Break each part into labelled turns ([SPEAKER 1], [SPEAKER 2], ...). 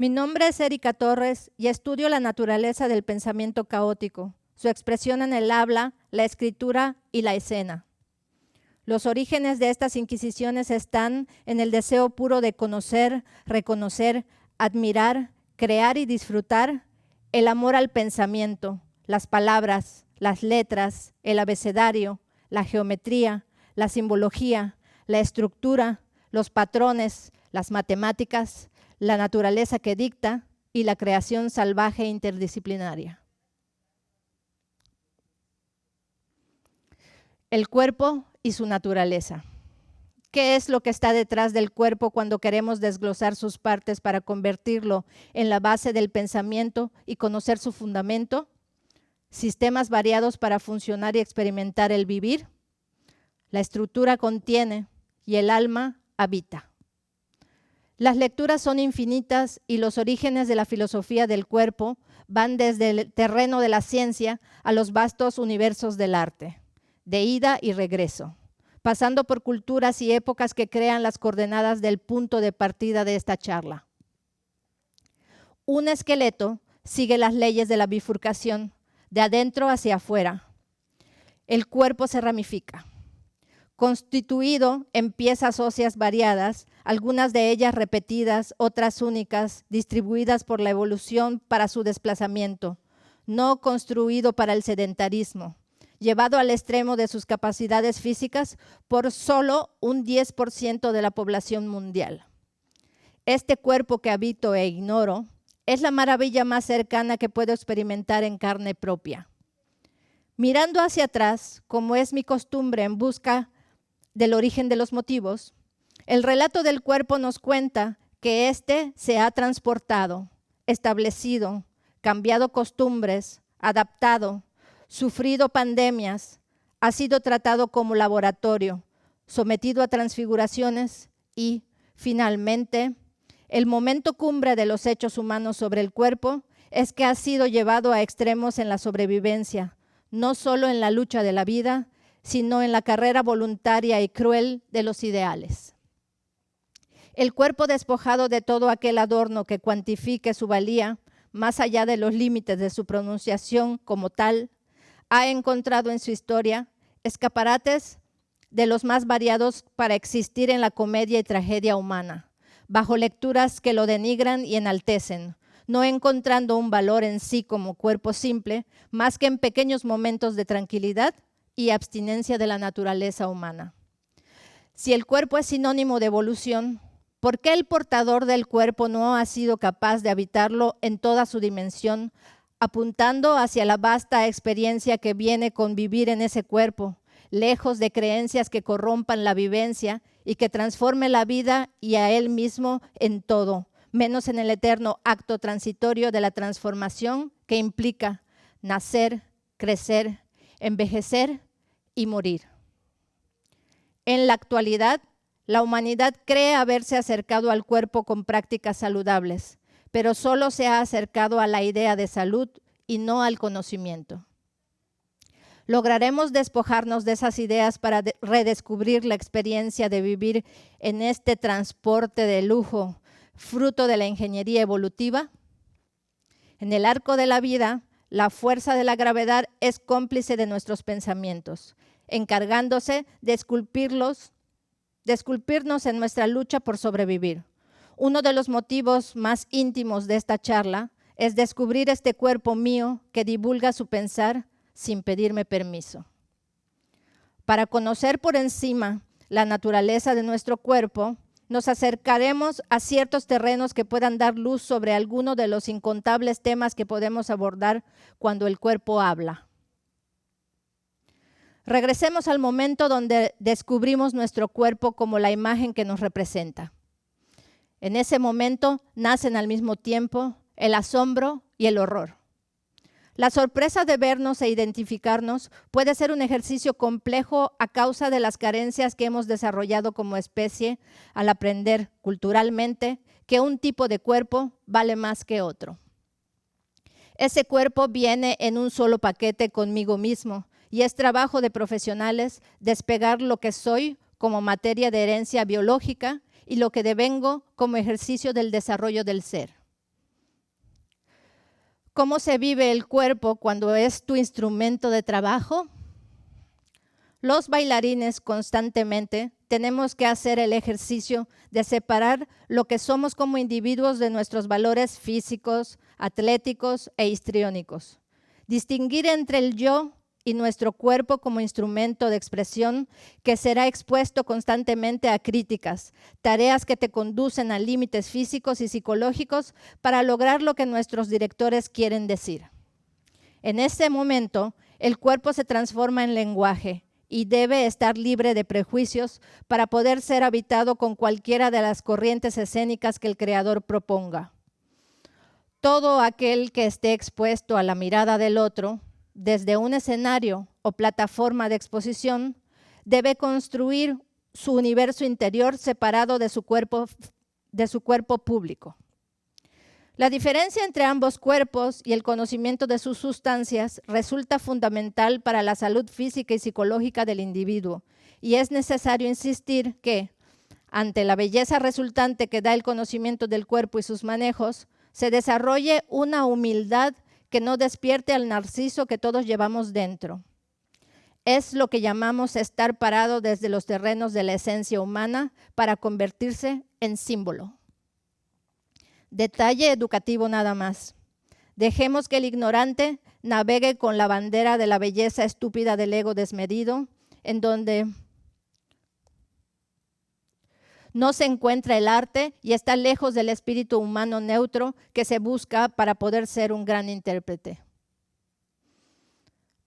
[SPEAKER 1] Mi nombre es Erika Torres y estudio la naturaleza del pensamiento caótico, su expresión en el habla, la escritura y la escena. Los orígenes de estas inquisiciones están en el deseo puro de conocer, reconocer, admirar, crear y disfrutar, el amor al pensamiento, las palabras, las letras, el abecedario, la geometría, la simbología, la estructura, los patrones, las matemáticas, la naturaleza que dicta y la creación salvaje e interdisciplinaria. El cuerpo y su naturaleza. ¿Qué es lo que está detrás del cuerpo cuando queremos desglosar sus partes para convertirlo en la base del pensamiento y conocer su fundamento? Sistemas variados para funcionar y experimentar el vivir. La estructura contiene y el alma habita. Las lecturas son infinitas y los orígenes de la filosofía del cuerpo van desde el terreno de la ciencia a los vastos universos del arte, de ida y regreso, pasando por culturas y épocas que crean las coordenadas del punto de partida de esta charla. Un esqueleto sigue las leyes de la bifurcación, de adentro hacia afuera. El cuerpo se ramifica, constituido en piezas óseas variadas, algunas de ellas repetidas, otras únicas, distribuidas por la evolución para su desplazamiento, no construido para el sedentarismo, llevado al extremo de sus capacidades físicas por solo un 10% de la población mundial. Este cuerpo que habito e ignoro es la maravilla más cercana que puedo experimentar en carne propia. Mirando hacia atrás, como es mi costumbre en busca del origen de los motivos, el relato del cuerpo nos cuenta que éste se ha transportado, establecido, cambiado costumbres, adaptado, sufrido pandemias, ha sido tratado como laboratorio, sometido a transfiguraciones y, finalmente, el momento cumbre de los hechos humanos sobre el cuerpo es que ha sido llevado a extremos en la sobrevivencia, no solo en la lucha de la vida, sino en la carrera voluntaria y cruel de los ideales. El cuerpo despojado de todo aquel adorno que cuantifique su valía, más allá de los límites de su pronunciación como tal, ha encontrado en su historia escaparates de los más variados para existir en la comedia y tragedia humana, bajo lecturas que lo denigran y enaltecen, no encontrando un valor en sí como cuerpo simple, más que en pequeños momentos de tranquilidad y abstinencia de la naturaleza humana. Si el cuerpo es sinónimo de evolución, ¿por qué el portador del cuerpo no ha sido capaz de habitarlo en toda su dimensión, apuntando hacia la vasta experiencia que viene con vivir en ese cuerpo, lejos de creencias que corrompan la vivencia y que transforme la vida y a él mismo en todo, menos en el eterno acto transitorio de la transformación que implica nacer, crecer, envejecer y morir? En la actualidad, la humanidad cree haberse acercado al cuerpo con prácticas saludables, pero solo se ha acercado a la idea de salud y no al conocimiento. ¿Lograremos despojarnos de esas ideas para redescubrir la experiencia de vivir en este transporte de lujo, fruto de la ingeniería evolutiva? En el arco de la vida, la fuerza de la gravedad es cómplice de nuestros pensamientos, encargándose de esculpirnos en nuestra lucha por sobrevivir. Uno de los motivos más íntimos de esta charla es descubrir este cuerpo mío que divulga su pensar sin pedirme permiso. Para conocer por encima la naturaleza de nuestro cuerpo, nos acercaremos a ciertos terrenos que puedan dar luz sobre alguno de los incontables temas que podemos abordar cuando el cuerpo habla. Regresemos al momento donde descubrimos nuestro cuerpo como la imagen que nos representa. En ese momento nacen al mismo tiempo el asombro y el horror. La sorpresa de vernos e identificarnos puede ser un ejercicio complejo a causa de las carencias que hemos desarrollado como especie al aprender culturalmente que un tipo de cuerpo vale más que otro. Ese cuerpo viene en un solo paquete conmigo mismo y es trabajo de profesionales despegar lo que soy como materia de herencia biológica y lo que devengo como ejercicio del desarrollo del ser. ¿Cómo se vive el cuerpo cuando es tu instrumento de trabajo? Los bailarines constantemente tenemos que hacer el ejercicio de separar lo que somos como individuos de nuestros valores físicos, atléticos e histriónicos. Distinguir entre el yo y nuestro cuerpo como instrumento de expresión que será expuesto constantemente a críticas, tareas que te conducen a límites físicos y psicológicos para lograr lo que nuestros directores quieren decir. En este momento, el cuerpo se transforma en lenguaje y debe estar libre de prejuicios para poder ser habitado con cualquiera de las corrientes escénicas que el creador proponga. Todo aquel que esté expuesto a la mirada del otro, desde un escenario o plataforma de exposición, debe construir su universo interior separado de su cuerpo público. La diferencia entre ambos cuerpos y el conocimiento de sus sustancias resulta fundamental para la salud física y psicológica del individuo, y es necesario insistir que, ante la belleza resultante que da el conocimiento del cuerpo y sus manejos, se desarrolle una humildad que no despierte al narciso que todos llevamos dentro. Es lo que llamamos estar parado desde los terrenos de la esencia humana para convertirse en símbolo. Detalle educativo nada más. Dejemos que el ignorante navegue con la bandera de la belleza estúpida del ego desmedido, en donde no se encuentra el arte y está lejos del espíritu humano neutro que se busca para poder ser un gran intérprete.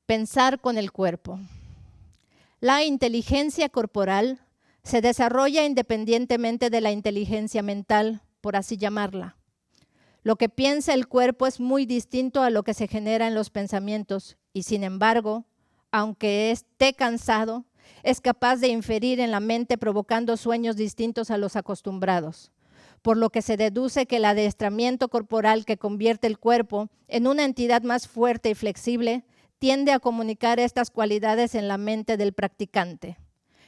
[SPEAKER 1] Pensar con el cuerpo. La inteligencia corporal se desarrolla independientemente de la inteligencia mental, por así llamarla. Lo que piensa el cuerpo es muy distinto a lo que se genera en los pensamientos y, sin embargo, aunque esté cansado, es capaz de inferir en la mente provocando sueños distintos a los acostumbrados, por lo que se deduce que el adiestramiento corporal que convierte el cuerpo en una entidad más fuerte y flexible tiende a comunicar estas cualidades en la mente del practicante.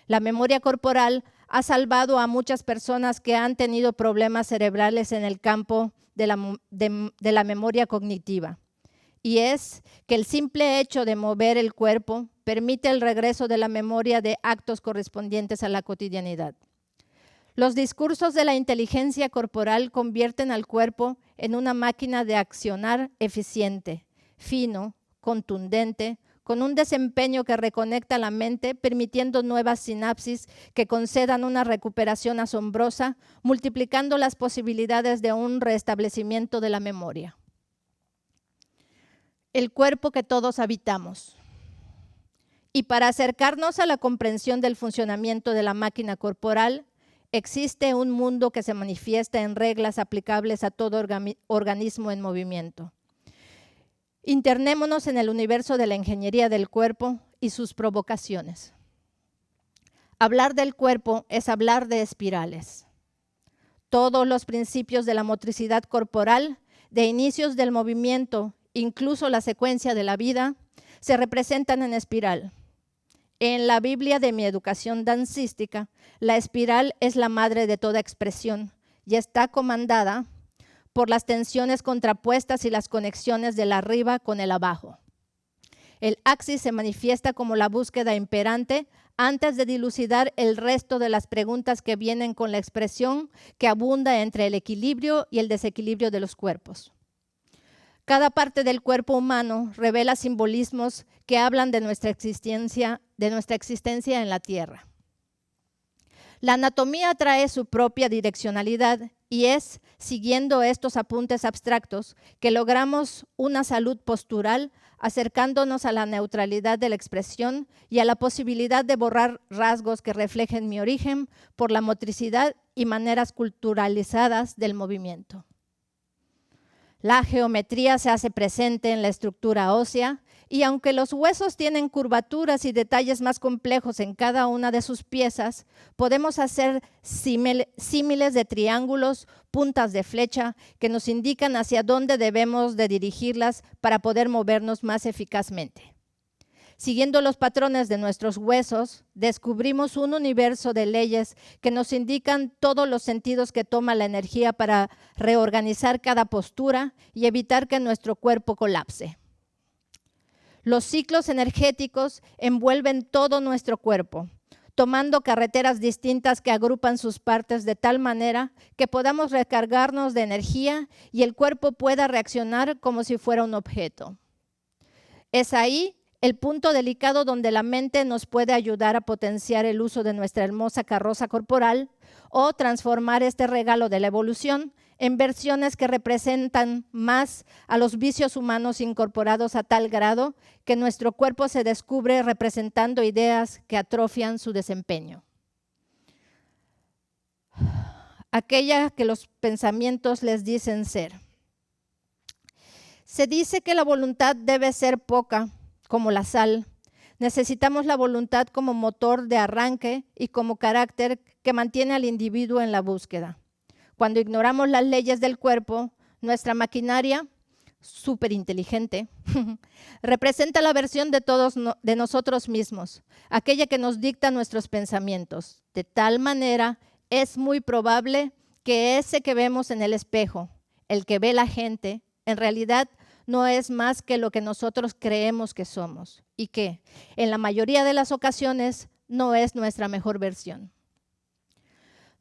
[SPEAKER 1] La memoria corporal ha salvado a muchas personas que han tenido problemas cerebrales en el campo de la memoria cognitiva. Y es que el simple hecho de mover el cuerpo permite el regreso de la memoria de actos correspondientes a la cotidianidad. Los discursos de la inteligencia corporal convierten al cuerpo en una máquina de accionar eficiente, fino, contundente, con un desempeño que reconecta la mente, permitiendo nuevas sinapsis que concedan una recuperación asombrosa, multiplicando las posibilidades de un restablecimiento de la memoria. El cuerpo que todos habitamos. Y para acercarnos a la comprensión del funcionamiento de la máquina corporal, existe un mundo que se manifiesta en reglas aplicables a todo organismo en movimiento. Internémonos en el universo de la ingeniería del cuerpo y sus provocaciones. Hablar del cuerpo es hablar de espirales. Todos los principios de la motricidad corporal, de inicios del movimiento, incluso la secuencia de la vida, se representan en espiral. En la Biblia de mi educación dancística, la espiral es la madre de toda expresión y está comandada por las tensiones contrapuestas y las conexiones del arriba con el abajo. El axis se manifiesta como la búsqueda imperante antes de dilucidar el resto de las preguntas que vienen con la expresión que abunda entre el equilibrio y el desequilibrio de los cuerpos. Cada parte del cuerpo humano revela simbolismos que hablan de nuestra existencia en la Tierra. La anatomía trae su propia direccionalidad y es, siguiendo estos apuntes abstractos, que logramos una salud postural acercándonos a la neutralidad de la expresión y a la posibilidad de borrar rasgos que reflejen mi origen por la motricidad y maneras culturalizadas del movimiento. La geometría se hace presente en la estructura ósea y aunque los huesos tienen curvaturas y detalles más complejos en cada una de sus piezas, podemos hacer símiles de triángulos, puntas de flecha que nos indican hacia dónde debemos de dirigirlas para poder movernos más eficazmente. Siguiendo los patrones de nuestros huesos, descubrimos un universo de leyes que nos indican todos los sentidos que toma la energía para reorganizar cada postura y evitar que nuestro cuerpo colapse. Los ciclos energéticos envuelven todo nuestro cuerpo, tomando carreteras distintas que agrupan sus partes de tal manera que podamos recargarnos de energía y el cuerpo pueda reaccionar como si fuera un objeto. Es ahí el punto delicado donde la mente nos puede ayudar a potenciar el uso de nuestra hermosa carroza corporal o transformar este regalo de la evolución en versiones que representan más a los vicios humanos incorporados a tal grado que nuestro cuerpo se descubre representando ideas que atrofian su desempeño. Aquella que los pensamientos les dicen ser. Se dice que la voluntad debe ser poca, como la sal. Necesitamos la voluntad como motor de arranque y como carácter que mantiene al individuo en la búsqueda. Cuando ignoramos las leyes del cuerpo, nuestra maquinaria, súper inteligente, representa la versión de nosotros mismos, aquella que nos dicta nuestros pensamientos. De tal manera, es muy probable que ese que vemos en el espejo, el que ve la gente, en realidad no es más que lo que nosotros creemos que somos y que, en la mayoría de las ocasiones, no es nuestra mejor versión.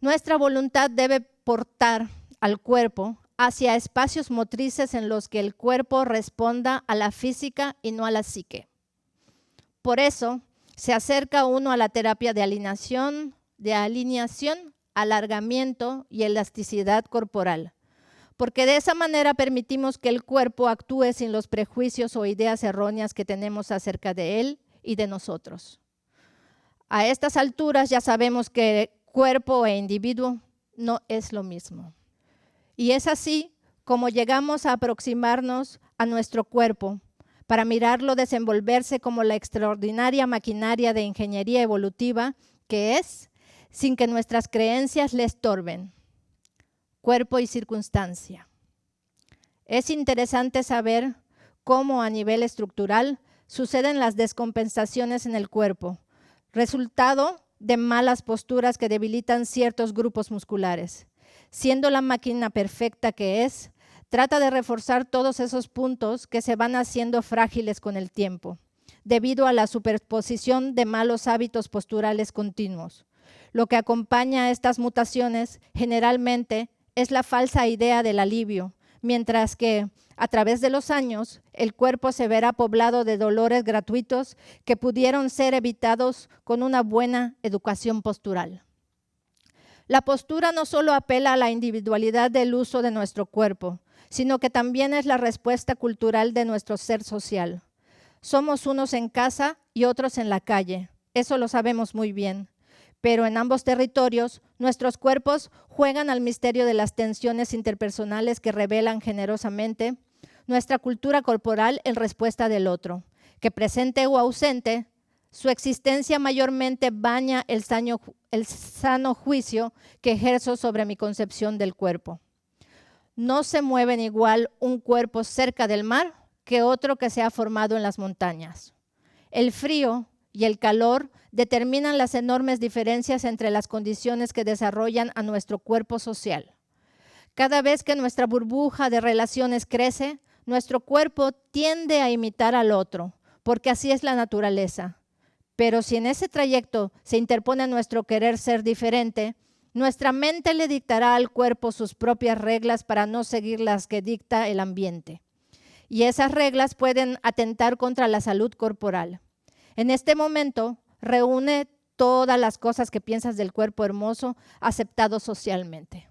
[SPEAKER 1] Nuestra voluntad debe portar al cuerpo hacia espacios motrices en los que el cuerpo responda a la física y no a la psique. Por eso, se acerca uno a la terapia de alineación, alargamiento y elasticidad corporal, porque de esa manera permitimos que el cuerpo actúe sin los prejuicios o ideas erróneas que tenemos acerca de él y de nosotros. A estas alturas ya sabemos que cuerpo e individuo no es lo mismo. Y es así como llegamos a aproximarnos a nuestro cuerpo para mirarlo desenvolverse como la extraordinaria maquinaria de ingeniería evolutiva que es, sin que nuestras creencias le estorben. Cuerpo y circunstancia. Es interesante saber cómo a nivel estructural suceden las descompensaciones en el cuerpo, resultado de malas posturas que debilitan ciertos grupos musculares. Siendo la máquina perfecta que es, trata de reforzar todos esos puntos que se van haciendo frágiles con el tiempo, debido a la superposición de malos hábitos posturales continuos. Lo que acompaña a estas mutaciones generalmente es la falsa idea del alivio, mientras que a través de los años el cuerpo se verá poblado de dolores gratuitos que pudieron ser evitados con una buena educación postural. La postura no solo apela a la individualidad del uso de nuestro cuerpo, sino que también es la respuesta cultural de nuestro ser social. Somos unos en casa y otros en la calle, eso lo sabemos muy bien. Pero en ambos territorios, nuestros cuerpos juegan al misterio de las tensiones interpersonales que revelan generosamente nuestra cultura corporal en respuesta del otro, que presente o ausente, su existencia mayormente baña el sano juicio que ejerzo sobre mi concepción del cuerpo. No se mueven igual un cuerpo cerca del mar que otro que se ha formado en las montañas. El frío y el calor determinan las enormes diferencias entre las condiciones que desarrollan a nuestro cuerpo social. Cada vez que nuestra burbuja de relaciones crece, nuestro cuerpo tiende a imitar al otro, porque así es la naturaleza. Pero si en ese trayecto se interpone nuestro querer ser diferente, nuestra mente le dictará al cuerpo sus propias reglas para no seguir las que dicta el ambiente. Y esas reglas pueden atentar contra la salud corporal. En este momento, reúne todas las cosas que piensas del cuerpo hermoso aceptado socialmente.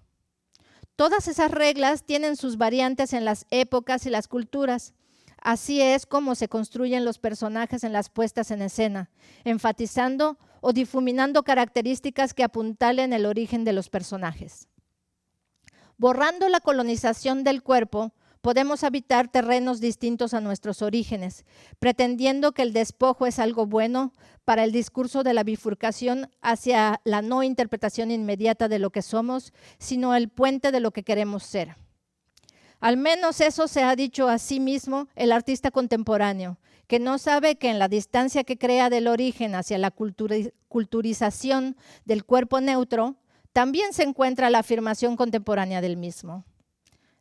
[SPEAKER 1] Todas esas reglas tienen sus variantes en las épocas y las culturas. Así es como se construyen los personajes en las puestas en escena, enfatizando o difuminando características que apuntalen el origen de los personajes. Borrando la colonización del cuerpo, podemos habitar terrenos distintos a nuestros orígenes, pretendiendo que el despojo es algo bueno para el discurso de la bifurcación hacia la no interpretación inmediata de lo que somos, sino el puente de lo que queremos ser. Al menos eso se ha dicho a sí mismo el artista contemporáneo, que no sabe que en la distancia que crea del origen hacia la culturización del cuerpo neutro, también se encuentra la afirmación contemporánea del mismo.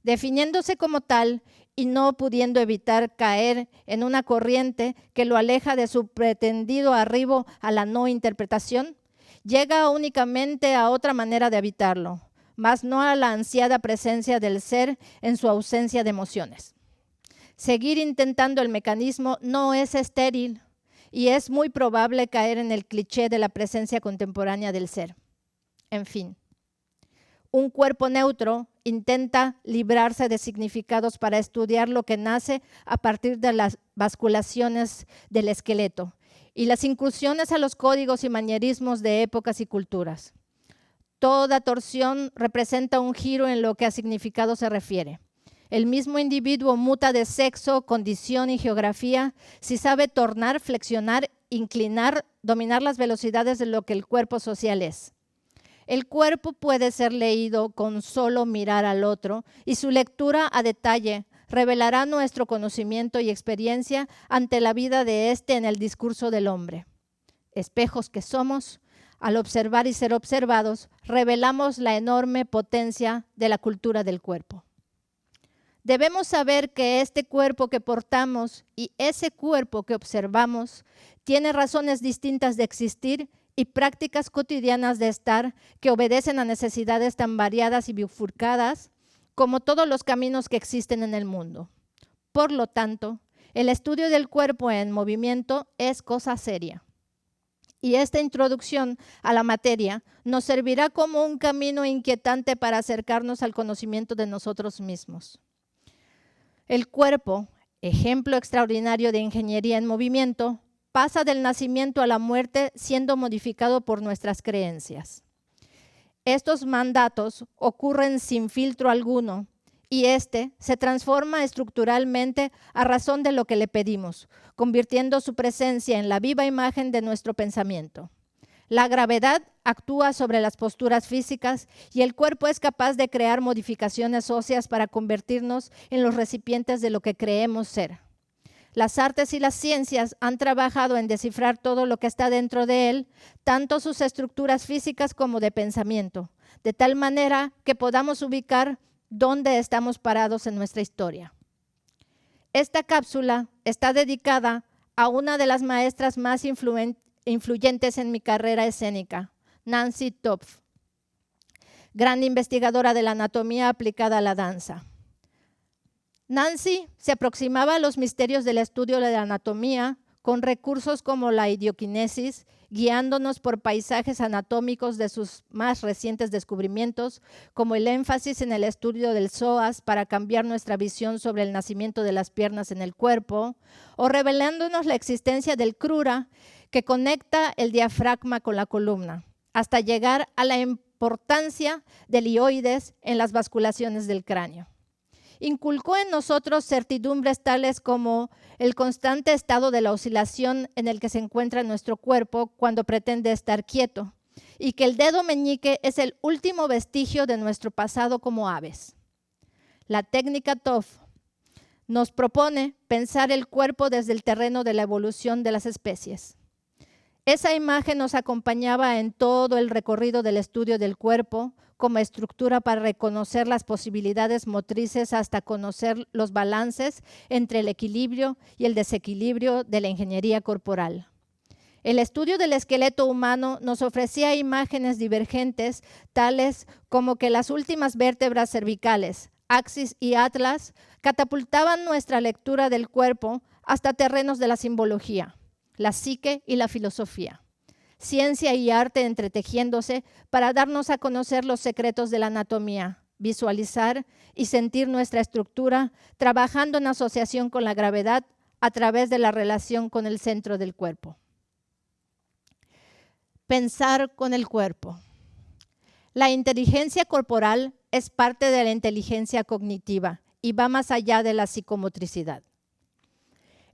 [SPEAKER 1] Definiéndose como tal y no pudiendo evitar caer en una corriente que lo aleja de su pretendido arribo a la no interpretación, llega únicamente a otra manera de habitarlo, mas no a la ansiada presencia del ser en su ausencia de emociones. Seguir intentando el mecanismo no es estéril y es muy probable caer en el cliché de la presencia contemporánea del ser. En fin, un cuerpo neutro intenta librarse de significados para estudiar lo que nace a partir de las basculaciones del esqueleto y las incursiones a los códigos y manierismos de épocas y culturas. Toda torsión representa un giro en lo que a significado se refiere. El mismo individuo muta de sexo, condición y geografía si sabe tornar, flexionar, inclinar, dominar las velocidades de lo que el cuerpo social es. El cuerpo puede ser leído con solo mirar al otro y su lectura a detalle revelará nuestro conocimiento y experiencia ante la vida de éste en el discurso del hombre. Espejos que somos, al observar y ser observados, revelamos la enorme potencia de la cultura del cuerpo. Debemos saber que este cuerpo que portamos y ese cuerpo que observamos tiene razones distintas de existir y prácticas cotidianas de estar que obedecen a necesidades tan variadas y bifurcadas como todos los caminos que existen en el mundo. Por lo tanto, el estudio del cuerpo en movimiento es cosa seria. Y esta introducción a la materia nos servirá como un camino inquietante para acercarnos al conocimiento de nosotros mismos. El cuerpo, ejemplo extraordinario de ingeniería en movimiento, pasa del nacimiento a la muerte siendo modificado por nuestras creencias. Estos mandatos ocurren sin filtro alguno y este se transforma estructuralmente a razón de lo que le pedimos, convirtiendo su presencia en la viva imagen de nuestro pensamiento. La gravedad actúa sobre las posturas físicas y el cuerpo es capaz de crear modificaciones óseas para convertirnos en los recipientes de lo que creemos ser. Las artes y las ciencias han trabajado en descifrar todo lo que está dentro de él, tanto sus estructuras físicas como de pensamiento, de tal manera que podamos ubicar dónde estamos parados en nuestra historia. Esta cápsula está dedicada a una de las maestras más influyentes en mi carrera escénica, Nancy Topf, gran investigadora de la anatomía aplicada a la danza. Nancy se aproximaba a los misterios del estudio de la anatomía con recursos como la idioquinesis, guiándonos por paisajes anatómicos de sus más recientes descubrimientos, como el énfasis en el estudio del psoas para cambiar nuestra visión sobre el nacimiento de las piernas en el cuerpo, o revelándonos la existencia del crura, que conecta el diafragma con la columna, hasta llegar a la importancia del hioides en las basculaciones del cráneo. Inculcó en nosotros certidumbres tales como el constante estado de la oscilación en el que se encuentra nuestro cuerpo cuando pretende estar quieto, y que el dedo meñique es el último vestigio de nuestro pasado como aves. La técnica Topf nos propone pensar el cuerpo desde el terreno de la evolución de las especies. Esa imagen nos acompañaba en todo el recorrido del estudio del cuerpo como estructura para reconocer las posibilidades motrices hasta conocer los balances entre el equilibrio y el desequilibrio de la ingeniería corporal. El estudio del esqueleto humano nos ofrecía imágenes divergentes, tales como que las últimas vértebras cervicales, axis y atlas, catapultaban nuestra lectura del cuerpo hasta terrenos de la simbología, la psique y la filosofía. Ciencia y arte entretejiéndose para darnos a conocer los secretos de la anatomía, visualizar y sentir nuestra estructura, trabajando en asociación con la gravedad a través de la relación con el centro del cuerpo. Pensar con el cuerpo. La inteligencia corporal es parte de la inteligencia cognitiva y va más allá de la psicomotricidad.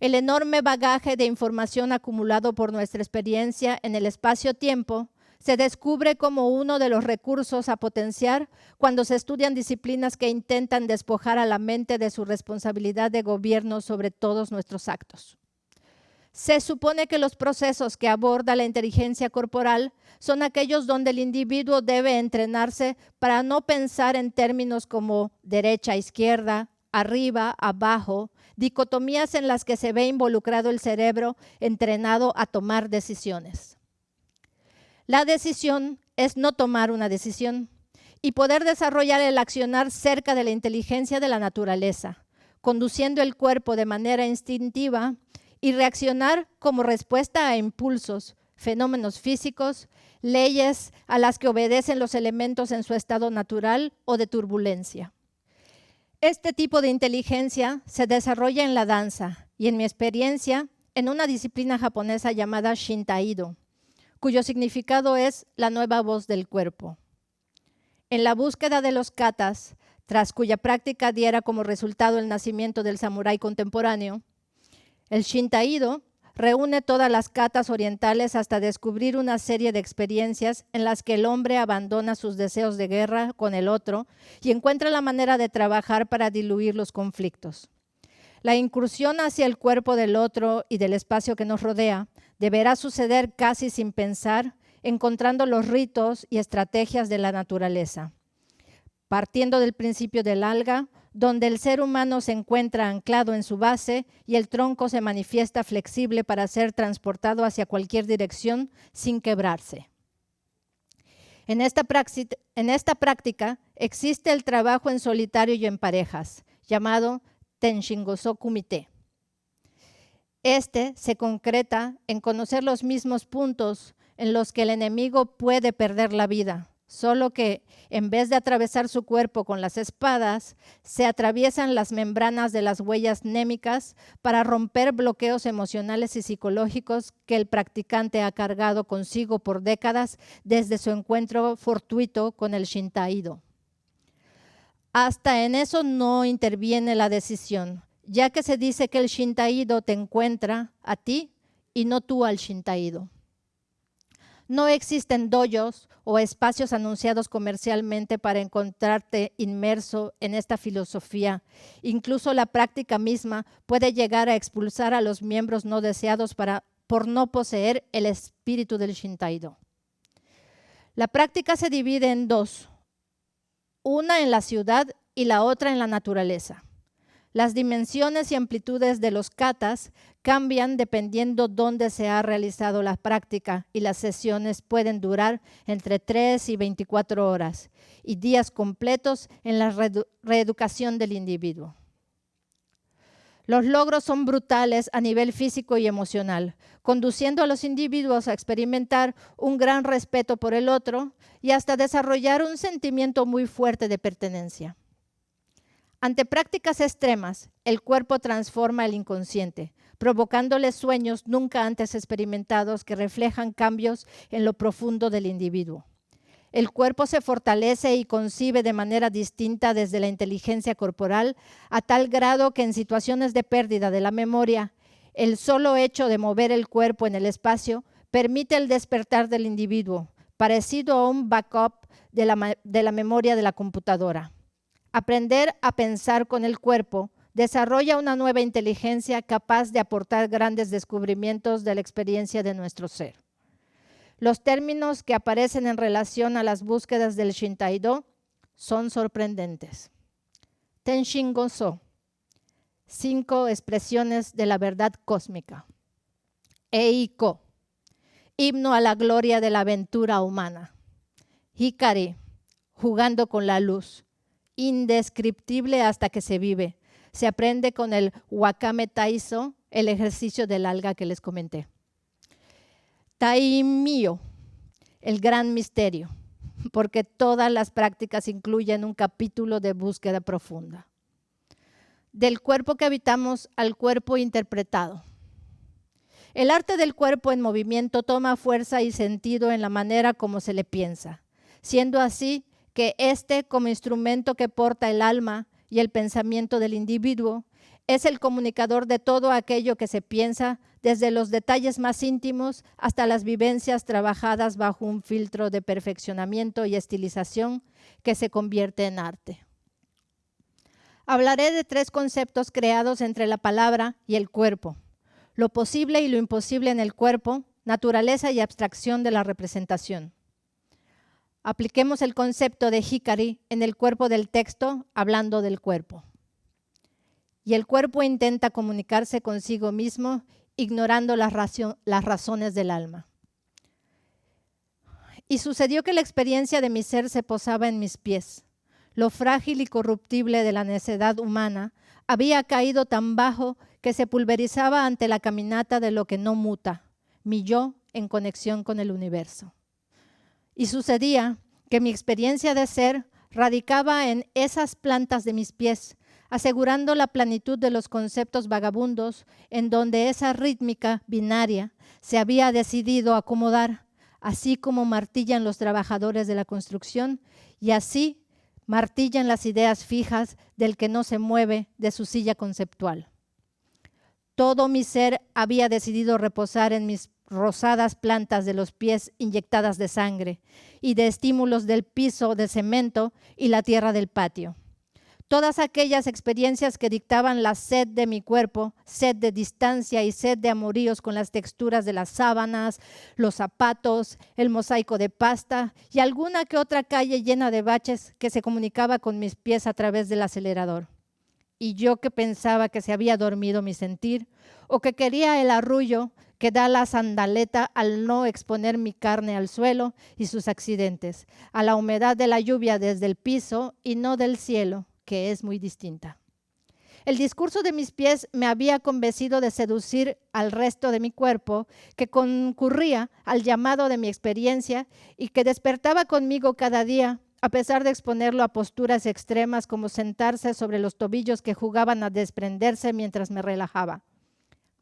[SPEAKER 1] El enorme bagaje de información acumulado por nuestra experiencia en el espacio-tiempo se descubre como uno de los recursos a potenciar cuando se estudian disciplinas que intentan despojar a la mente de su responsabilidad de gobierno sobre todos nuestros actos. Se supone que los procesos que aborda la inteligencia corporal son aquellos donde el individuo debe entrenarse para no pensar en términos como derecha, izquierda, arriba, abajo, dicotomías en las que se ve involucrado el cerebro entrenado a tomar decisiones. La decisión es no tomar una decisión y poder desarrollar el accionar cerca de la inteligencia de la naturaleza, conduciendo el cuerpo de manera instintiva y reaccionar como respuesta a impulsos, fenómenos físicos, leyes a las que obedecen los elementos en su estado natural o de turbulencia. Este tipo de inteligencia se desarrolla en la danza y, en mi experiencia, en una disciplina japonesa llamada Shintaido, cuyo significado es la nueva voz del cuerpo. En la búsqueda de los katas, tras cuya práctica diera como resultado el nacimiento del samurái contemporáneo, el Shintaido reúne todas las katas orientales hasta descubrir una serie de experiencias en las que el hombre abandona sus deseos de guerra con el otro y encuentra la manera de trabajar para diluir los conflictos. La incursión hacia el cuerpo del otro y del espacio que nos rodea deberá suceder casi sin pensar, encontrando los ritos y estrategias de la naturaleza. Partiendo del principio del alga, donde el ser humano se encuentra anclado en su base y el tronco se manifiesta flexible para ser transportado hacia cualquier dirección sin quebrarse. En esta práctica existe el trabajo en solitario y en parejas, llamado Tenshingoso Kumite. Este se concreta en conocer los mismos puntos en los que el enemigo puede perder la vida, solo que en vez de atravesar su cuerpo con las espadas, se atraviesan las membranas de las huellas némicas para romper bloqueos emocionales y psicológicos que el practicante ha cargado consigo por décadas desde su encuentro fortuito con el Shintaido. Hasta en eso no interviene la decisión, ya que se dice que el Shintaido te encuentra a ti y no tú al Shintaido. No existen dojos o espacios anunciados comercialmente para encontrarte inmerso en esta filosofía. Incluso la práctica misma puede llegar a expulsar a los miembros no deseados por no poseer el espíritu del Shintaido. La práctica se divide en dos, una en la ciudad y la otra en la naturaleza. Las dimensiones y amplitudes de los katas cambian dependiendo dónde se ha realizado la práctica y las sesiones pueden durar entre 3 y 24 horas y días completos en la reeducación del individuo. Los logros son brutales a nivel físico y emocional, conduciendo a los individuos a experimentar un gran respeto por el otro y hasta desarrollar un sentimiento muy fuerte de pertenencia. Ante prácticas extremas, el cuerpo transforma el inconsciente, provocándole sueños nunca antes experimentados que reflejan cambios en lo profundo del individuo. El cuerpo se fortalece y concibe de manera distinta desde la inteligencia corporal, a tal grado que en situaciones de pérdida de la memoria, el solo hecho de mover el cuerpo en el espacio permite el despertar del individuo, parecido a un backup de la memoria de la computadora. Aprender a pensar con el cuerpo desarrolla una nueva inteligencia capaz de aportar grandes descubrimientos de la experiencia de nuestro ser. Los términos que aparecen en relación a las búsquedas del Shintaido son sorprendentes. Tenshingoso, 5 expresiones de la verdad cósmica. Eiko, himno a la gloria de la aventura humana. Hikari, jugando con la luz. Indescriptible hasta que se vive. Se aprende con el Wakame Taiso, el ejercicio del alga que les comenté. Taimio, el gran misterio, porque todas las prácticas incluyen un capítulo de búsqueda profunda. Del cuerpo que habitamos al cuerpo interpretado. El arte del cuerpo en movimiento toma fuerza y sentido en la manera como se le piensa, siendo así que como instrumento que porta el alma y el pensamiento del individuo, es el comunicador de todo aquello que se piensa, desde los detalles más íntimos hasta las vivencias trabajadas bajo un filtro de perfeccionamiento y estilización que se convierte en arte. Hablaré de 3 conceptos creados entre la palabra y el cuerpo, lo posible y lo imposible en el cuerpo, naturaleza y abstracción de la representación. Apliquemos el concepto de Hikari en el cuerpo del texto, hablando del cuerpo. Y el cuerpo intenta comunicarse consigo mismo, ignorando las razones del alma. Y sucedió que la experiencia de mi ser se posaba en mis pies. Lo frágil y corruptible de la necedad humana había caído tan bajo que se pulverizaba ante la caminata de lo que no muta, mi yo en conexión con el universo. Y sucedía que mi experiencia de ser radicaba en esas plantas de mis pies, asegurando la plenitud de los conceptos vagabundos en donde esa rítmica binaria se había decidido acomodar, así como martillan los trabajadores de la construcción y así martillan las ideas fijas del que no se mueve de su silla conceptual. Todo mi ser había decidido reposar en mis rosadas plantas de los pies inyectadas de sangre y de estímulos del piso de cemento y la tierra del patio. Todas aquellas experiencias que dictaban la sed de mi cuerpo, sed de distancia y sed de amoríos con las texturas de las sábanas, los zapatos, el mosaico de pasta y alguna que otra calle llena de baches que se comunicaba con mis pies a través del acelerador. Y yo que pensaba que se había dormido mi sentir o que quería el arrullo que da la sandaleta al no exponer mi carne al suelo y sus accidentes, a la humedad de la lluvia desde el piso y no del cielo, que es muy distinta. El discurso de mis pies me había convencido de seducir al resto de mi cuerpo, que concurría al llamado de mi experiencia y que despertaba conmigo cada día, a pesar de exponerlo a posturas extremas como sentarse sobre los tobillos que jugaban a desprenderse mientras me relajaba.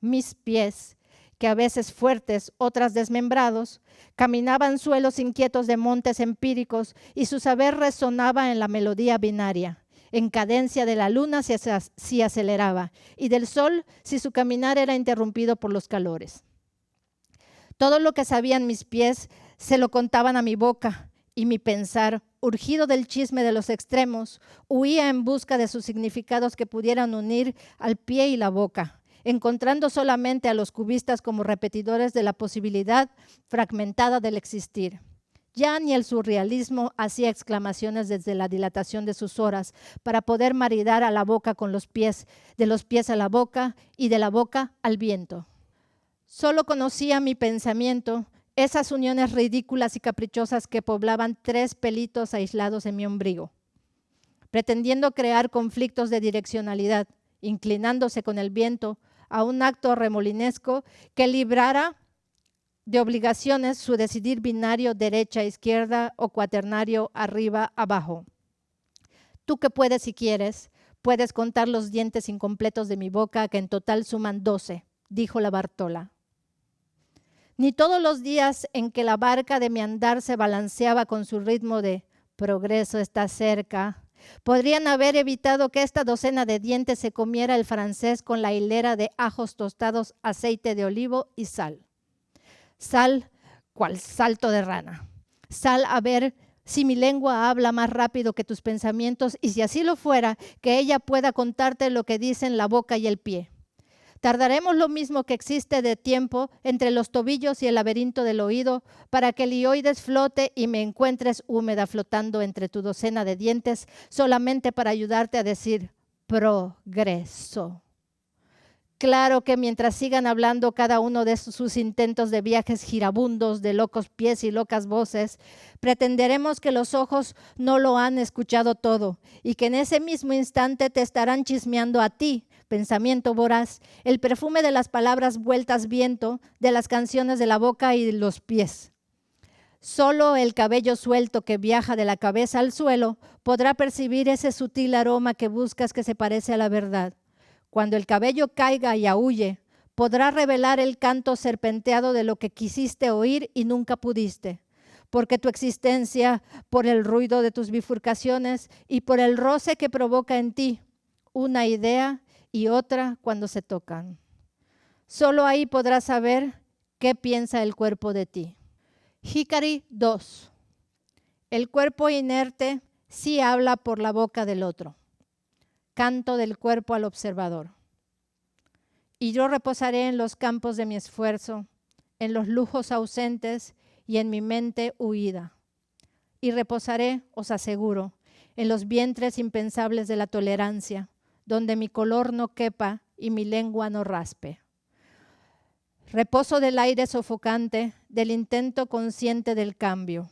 [SPEAKER 1] Mis pies, que a veces fuertes, otras desmembrados, caminaban suelos inquietos de montes empíricos y su saber resonaba en la melodía binaria. En cadencia de la luna si aceleraba y del sol si su caminar era interrumpido por los calores. Todo lo que sabían mis pies se lo contaban a mi boca y mi pensar, urgido del chisme de los extremos, huía en busca de sus significados que pudieran unir al pie y la boca, encontrando solamente a los cubistas como repetidores de la posibilidad fragmentada del existir. Ya ni el surrealismo hacía exclamaciones desde la dilatación de sus horas para poder maridar a la boca con los pies, de los pies a la boca y de la boca al viento. Solo conocía mi pensamiento, esas uniones ridículas y caprichosas que poblaban 3 pelitos aislados en mi ombligo, pretendiendo crear conflictos de direccionalidad, inclinándose con el viento a un acto remolinesco que librara de obligaciones su decidir binario derecha-izquierda o cuaternario arriba-abajo. Tú que puedes si quieres, puedes contar los dientes incompletos de mi boca, que en total suman 12, dijo la Bartola. Ni todos los días en que la barca de mi andar se balanceaba con su ritmo de progreso está cerca, podrían haber evitado que esta docena de dientes se comiera el francés con la hilera de ajos tostados, aceite de olivo y sal. Sal, cual salto de rana. Sal a ver si mi lengua habla más rápido que tus pensamientos y si así lo fuera, que ella pueda contarte lo que dicen la boca y el pie. Tardaremos lo mismo que existe de tiempo entre los tobillos y el laberinto del oído para que el hioides flote y me encuentres húmeda flotando entre tu docena de dientes solamente para ayudarte a decir progreso. Claro que mientras sigan hablando cada uno de sus intentos de viajes girabundos, de locos pies y locas voces, pretenderemos que los ojos no lo han escuchado todo y que en ese mismo instante te estarán chismeando a ti, pensamiento voraz, el perfume de las palabras vueltas viento, de las canciones de la boca y de los pies. Solo el cabello suelto que viaja de la cabeza al suelo podrá percibir ese sutil aroma que buscas que se parece a la verdad. Cuando el cabello caiga y aúlle, podrá revelar el canto serpenteado de lo que quisiste oír y nunca pudiste, porque tu existencia, por el ruido de tus bifurcaciones y por el roce que provoca en ti, una idea y otra cuando se tocan. Solo ahí podrás saber qué piensa el cuerpo de ti. Hikari 2. El cuerpo inerte sí habla por la boca del otro. Canto del cuerpo al observador. Y yo reposaré en los campos de mi esfuerzo, en los lujos ausentes y en mi mente huida. Y reposaré, os aseguro, en los vientres impensables de la tolerancia, donde mi color no quepa y mi lengua no raspe. Reposo del aire sofocante, del intento consciente del cambio.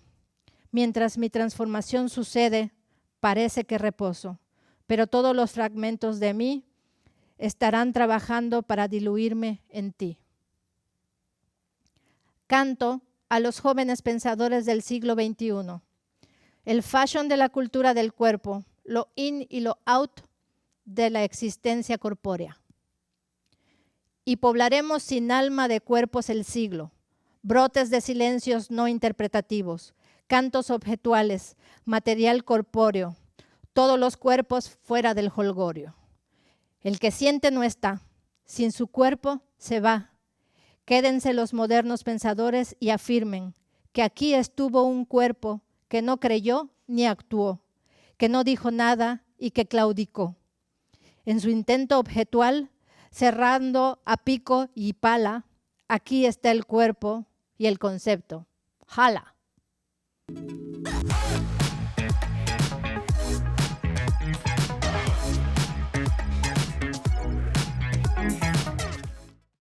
[SPEAKER 1] Mientras mi transformación sucede, parece que reposo, pero todos los fragmentos de mí estarán trabajando para diluirme en ti. Canto a los jóvenes pensadores del siglo XXI. El fashion de la cultura del cuerpo, lo in y lo out de la existencia corpórea. Y poblaremos sin alma de cuerpos el siglo, brotes de silencios no interpretativos, cantos objetuales, material corpóreo, todos los cuerpos fuera del jolgorio. El que siente no está, sin su cuerpo se va. Quédense los modernos pensadores y afirmen que aquí estuvo un cuerpo que no creyó ni actuó, que no dijo nada y que claudicó. En su intento objetual, cerrando a pico y pala, aquí está el cuerpo y el concepto. ¡Jala!